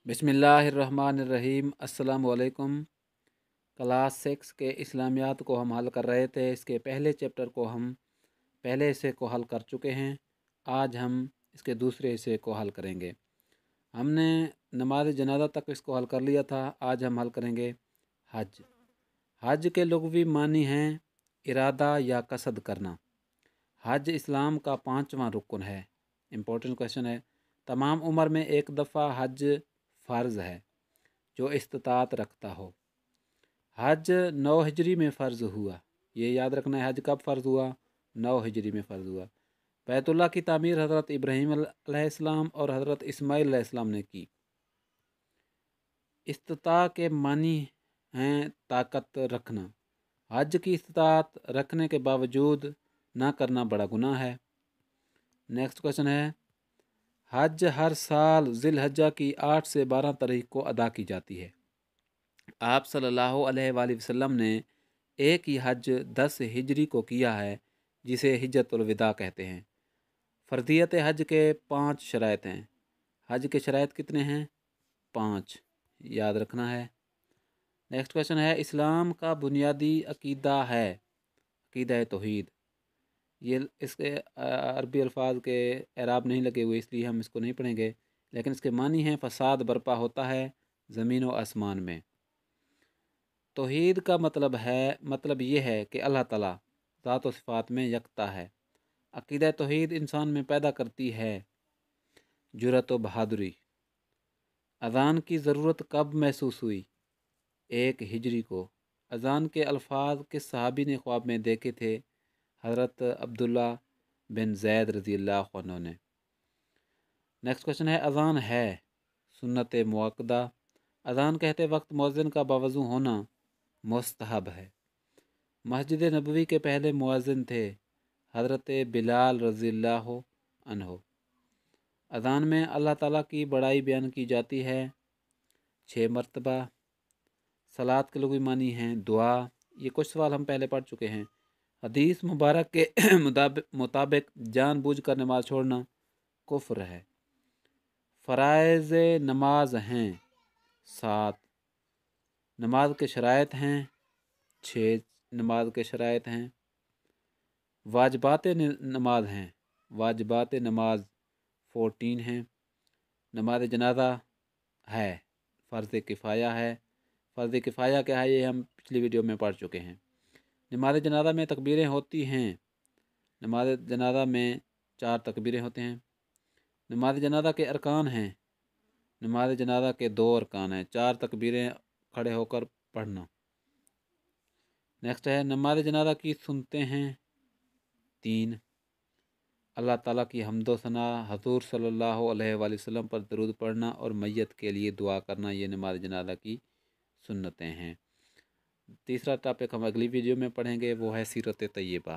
बिस्मिल्लाहिर्रहमानिर्रहीम। अस्सलामु अलैकुम। क्लास 6 के इस्लामियात को हम हल कर रहे थे। इसके पहले चैप्टर को हम पहले हिस्से को हल कर चुके हैं। आज हम इसके दूसरे हिस्से को हल करेंगे। हमने नमाज जनाजा तक इसको हल कर लिया था। आज हम हल करेंगे हज। हज के लुग़वी मानी हैं इरादा या कसद करना। हज इस्लाम का 5वां रुकन है। इम्पोर्टेंट क्वेश्चन है। तमाम उम्र में एक दफ़ा हज फ़र्ज़ है जो इस्तिताअत रखता हो। हज 9 हिजरी में फ़र्ज़ हुआ। ये याद रखना है, हज कब फ़र्ज़ हुआ? 9 हिजरी में फ़र्ज़ हुआ। बैतुल्लाह की तामीर हज़रत इब्राहीम अलैहिस्सलाम और हज़रत इस्माईल अलैहिस्सलाम ने की। इस्तिता के मानी हैं ताकत रखना। हज की इस्तिताअत रखने के बावजूद ना करना बड़ा गुनाह है। नेक्स्ट क्वेश्चन है, हज हर साल ज़िलहज्जा की 8 से 12 तारीख को अदा की जाती है। आप सल्लल्लाहु अलैहि वसल्लम ने एक ही हज 10 हिजरी को किया है जिसे हिज्जतुल विदा कहते हैं। फ़र्दियत हज के 5 शराइत हैं। हज के शराइत कितने हैं? 5 याद रखना है। नेक्स्ट क्वेश्चन है, इस्लाम का बुनियादी अकीदा है अकीदा तौहीद। ये इसके अरबी अल्फाज के एराब नहीं लगे हुए इसलिए हम इसको नहीं पढ़ेंगे, लेकिन इसके मानी हैं फ़साद बर्पा होता है ज़मीन व आसमान में। तौहीद का मतलब ये है कि अल्लाह ताला ज़ात व सिफ़ात में यकता है। अकीदा तौहीद इंसान में पैदा करती है जुरत व बहादुरी। अज़ान की ज़रूरत कब महसूस हुई? 1 हिजरी को। अज़ान के अल्फाज किस सहाबी ने ख्वाब में देखे थे? हज़रत अब्दुल्ला बिन ज़ैद रज़ियल्लाहु अन्हु ने। नेक्स्ट क्वेश्चन है, अज़ान है सुन्नत मुअक्कदा। अज़ान कहते वक्त मुअज़्ज़िन का बावज़ू होना मुस्तहब है। मस्जिद नबवी के पहले मुअज़्ज़िन थे हज़रत बिलाल रज़ियल्लाहु अन्हु। अज़ान में अल्लाह ताला की बड़ाई बयान की जाती है 6 मरतबा। सलात के लुग़वी मानी हैं दुआ। ये कुछ सवाल हम पहले पढ़ चुके हैं। हदीस मुबारक के मुताबिक जानबूझकर नमाज छोड़ना कुफ्र है। फ़राइज़ नमाज हैं 7। नमाज के शराइत हैं 6 नमाज के शराइत हैं। वाजिबात नमाज हैं वाजिबात नमाज 14 हैं। नमाज जनाजा है फ़र्ज़ किफ़ाया है। फ़र्ज़ किफ़ाया क्या है ये हम पिछली वीडियो में पढ़ चुके हैं। नमाज जनाजा में तकबीरें होती हैं। नमाज जनाजा में 4 तकबीरें होते हैं। नमाज जनाजा के अरकान हैं। नमाज जनाजा के 2 अरकान हैं। 4 तकबीरें खड़े होकर पढ़ना। नेक्स्ट है, नमाज जनाजा की सुनते हैं 3। अल्लाह ताला की हम्दो सना, हज़ूर सल्लल्लाहु अलैहि वसल्लम पर दरूद पढ़ना और मैयत के लिए दुआ करना, ये नमाज जनाजा की सुन्नतें हैं। तीसरा टॉपिक हम अगली वीडियो में पढ़ेंगे, वो है सीरत तैयबा।